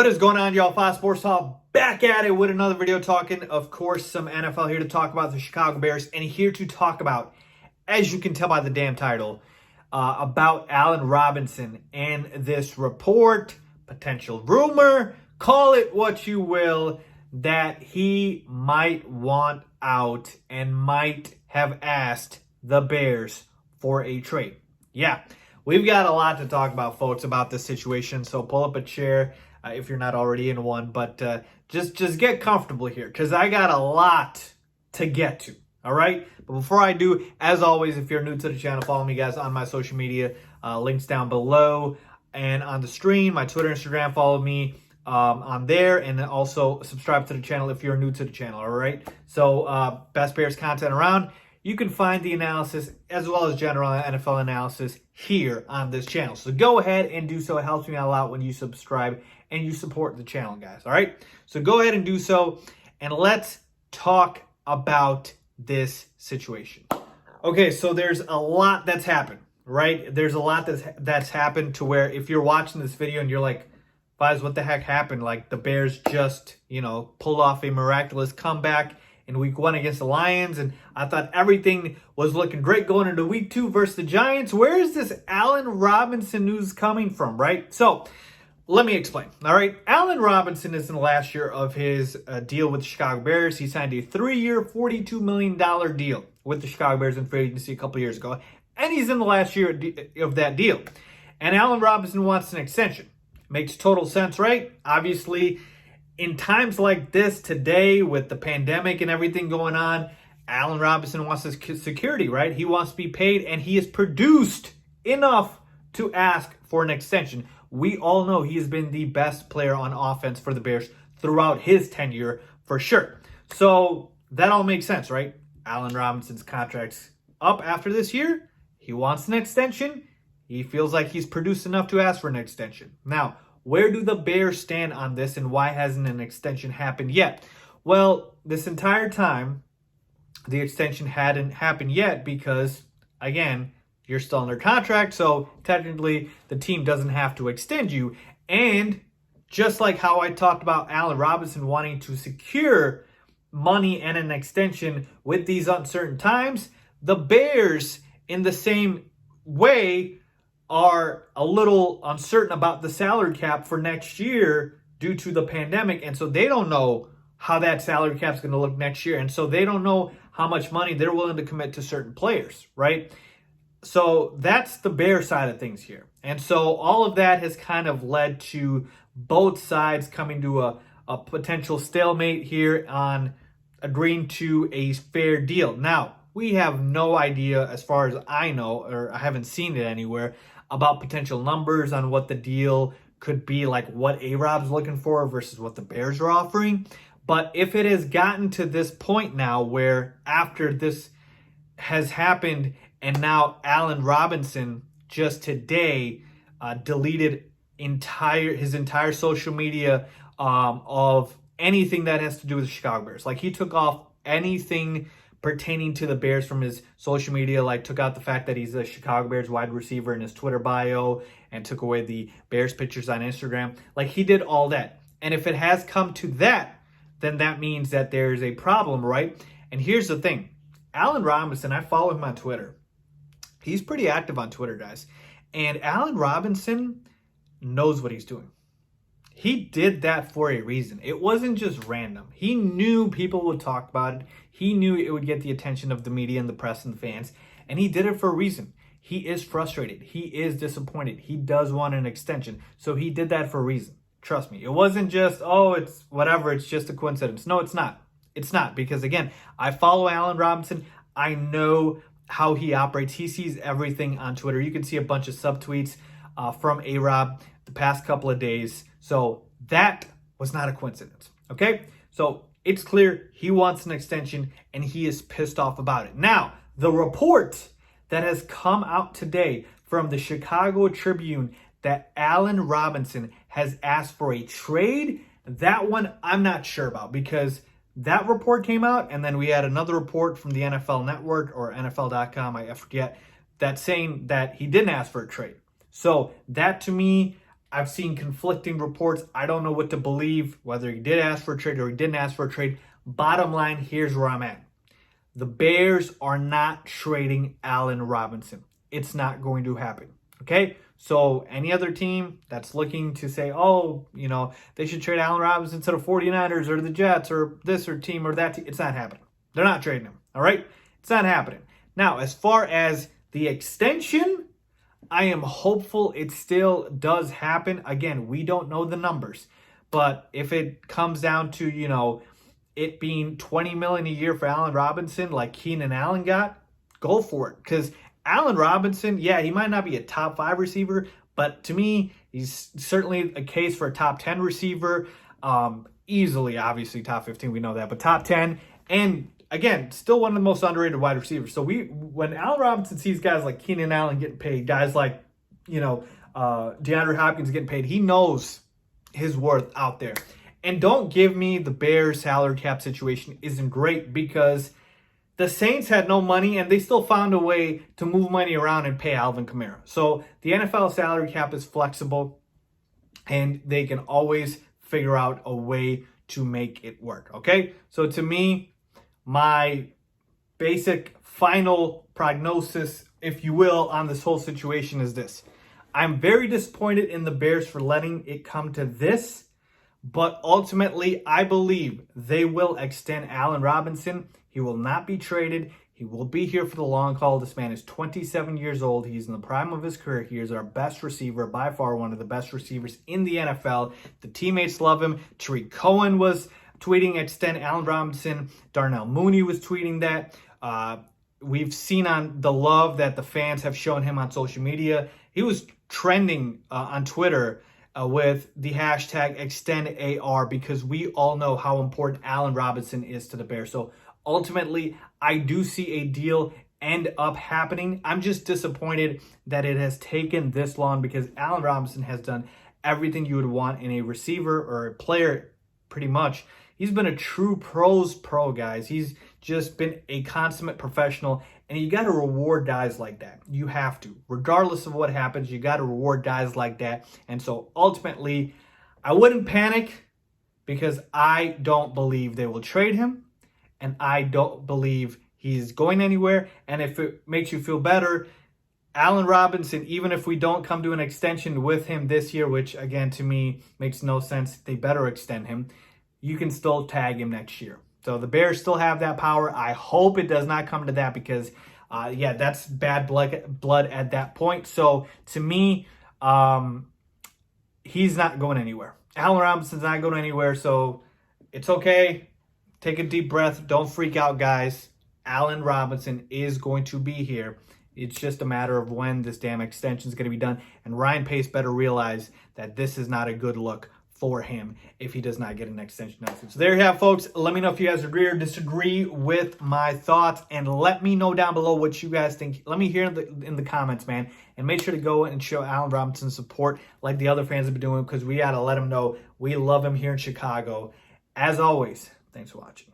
What is going on, y'all? Faiz Sports Talk back at it with another video talking, of course, some NFL here to talk about the Chicago Bears and here to talk about, as you can tell by the damn title, about Allen Robinson and this report, potential rumor, call it what you will, that he might want out and might have asked the Bears for a trade. Yeah, we've got a lot to talk about, folks, about this situation, so pull up a chair. If you're not already in one, but just get comfortable here because I got a lot to get to, all right? But before I do, as always, if you're new to the channel, follow me, guys, on my social media, links down below and on the screen, my Twitter, Instagram, follow me on there, and then also subscribe to the channel if you're new to the channel, all right? So best Bears content around. You can find the analysis as well as general NFL analysis here on this channel. So go ahead and do so. It helps me out a lot when you subscribe and you support the channel, guys. All right? So go ahead and do so. And let's talk about this situation. Okay, so there's a lot that's happened, right? There's a lot that's happened to where if you're watching this video and you're like, Faiz, what the heck happened? Like the Bears just, pulled off a miraculous comeback in week 1 against the Lions, and I thought everything was looking great going into week 2 versus the Giants. Where is this Allen Robinson news coming from, right? So let me explain, all right? Allen Robinson is in the last year of his deal with the Chicago Bears. He signed a 3-year, $42 million deal with the Chicago Bears in free agency a couple years ago, and he's in the last year of that deal. And Allen Robinson wants an extension. Makes total sense, right? Obviously, in times like this today with the pandemic and everything going on, Allen Robinson wants his security, right? He wants to be paid, and he has produced enough to ask for an extension. We all know he has been the best player on offense for the Bears throughout his tenure for sure. So that all makes sense, right? Allen Robinson's contract's up after this year. He wants an extension. He feels like he's produced enough to ask for an extension. Now, where do the Bears stand on this, and why hasn't an extension happened yet? Well, this entire time, the extension hadn't happened yet because, again, you're still under contract, so technically the team doesn't have to extend you. And just like how I talked about Allen Robinson wanting to secure money and an extension with these uncertain times, the Bears, in the same way, are a little uncertain about the salary cap for next year due to the pandemic. And so they don't know how that salary cap is going to look next year. And so they don't know how much money they're willing to commit to certain players, right? So that's the Bear side of things here. And so all of that has kind of led to both sides coming to a potential stalemate here on agreeing to a fair deal. Now, we have no idea, as far as I know, or I haven't seen it anywhere, about potential numbers on what the deal could be, like what A-Rob's looking for versus what the Bears are offering. But if it has gotten to this point now where after this has happened and now Allen Robinson just today deleted his entire social media of anything that has to do with the Chicago Bears. Like he took off anything pertaining to the Bears from his social media, like took out the fact that he's a Chicago Bears wide receiver in his Twitter bio and took away the Bears pictures on Instagram. Like he did all that. And if it has come to that, then that means that there's a problem, right? And here's the thing. Allen Robinson, I follow him on Twitter. He's pretty active on Twitter, guys. And Allen Robinson knows what he's doing. He did that for a reason. It wasn't just random. He knew people would talk about it. He knew it would get the attention of the media and the press and the fans. And he did it for a reason. He is frustrated. He is disappointed. He does want an extension. So he did that for a reason. Trust me. It wasn't just, oh, it's whatever. It's just a coincidence. No, it's not. It's not. Because, again, I follow Allen Robinson. I know how he operates. He sees everything on Twitter. You can see a bunch of subtweets from A-Rob the past couple of days. So that was not a coincidence, okay? So it's clear he wants an extension and he is pissed off about it. Now, the report that has come out today from the Chicago Tribune that Allen Robinson has asked for a trade, that one I'm not sure about because that report came out and then we had another report from the NFL Network or NFL.com, I forget, that saying that he didn't ask for a trade. So that to me, I've seen conflicting reports. I don't know what to believe, whether he did ask for a trade or he didn't ask for a trade. Bottom line, here's where I'm at. The Bears are not trading Allen Robinson. It's not going to happen. Okay? So any other team that's looking to say, oh, you know, they should trade Allen Robinson to the 49ers or the Jets or this or team or that team, it's not happening. They're not trading him. All right? It's not happening. Now, as far as the extension, I am hopeful it still does happen. Again, we don't know the numbers. But if it comes down to, you know, it being $20 million a year for Allen Robinson like Keenan Allen got, go for it. Because Allen Robinson, yeah, he might not be a top 5 receiver, but to me, he's certainly a case for a top 10 receiver. Easily, obviously, top 15, we know that, but top 10. And again, still one of the most underrated wide receivers. So when Allen Robinson sees guys like Keenan Allen getting paid, guys like, you know, DeAndre Hopkins getting paid, he knows his worth out there. And don't give me the Bears salary cap situation isn't great, because the Saints had no money and they still found a way to move money around and pay Alvin Kamara. So the NFL salary cap is flexible and they can always figure out a way to make it work. Okay? So to me, my basic final prognosis, if you will, on this whole situation is this. I'm very disappointed in the Bears for letting it come to this, but ultimately, I believe they will extend Allen Robinson. He will not be traded. He will be here for the long haul. This man is 27 years old. He's in the prime of his career. He is our best receiver, by far one of the best receivers in the NFL. The teammates love him. Tariq Cohen was tweeting extend Allen Robinson. Darnell Mooney was tweeting that. We've seen on the love that the fans have shown him on social media. He was trending on Twitter with the hashtag #ExtendAR, because we all know how important Allen Robinson is to the Bears. So ultimately, I do see a deal end up happening. I'm just disappointed that it has taken this long, because Allen Robinson has done everything you would want in a receiver or a player, pretty much. He's been a true pros pro, guys. He's just been a consummate professional, and you got to reward guys like that. You have to. Regardless of what happens, you got to reward guys like that. And so ultimately, I wouldn't panic, because I don't believe they will trade him, and I don't believe he's going anywhere. And if it makes you feel better, Allen Robinson, even if we don't come to an extension with him this year, which again to me makes no sense, they better extend him, you can still tag him next year. So the Bears still have that power. I hope it does not come to that, because, yeah, that's bad blood at that point. So to me, he's not going anywhere. Allen Robinson's not going anywhere, so it's okay. Take a deep breath. Don't freak out, guys. Allen Robinson is going to be here. It's just a matter of when this damn extension is going to be done. And Ryan Pace better realize that this is not a good look for him if he does not get an extension next season. So there you have, folks. Let me know if you guys agree or disagree with my thoughts, and let me know down below what you guys think. Let me hear in the comments, man. And make sure to go and show Allen Robinson support like the other fans have been doing, because we got to let him know we love him here in Chicago. As always, thanks for watching.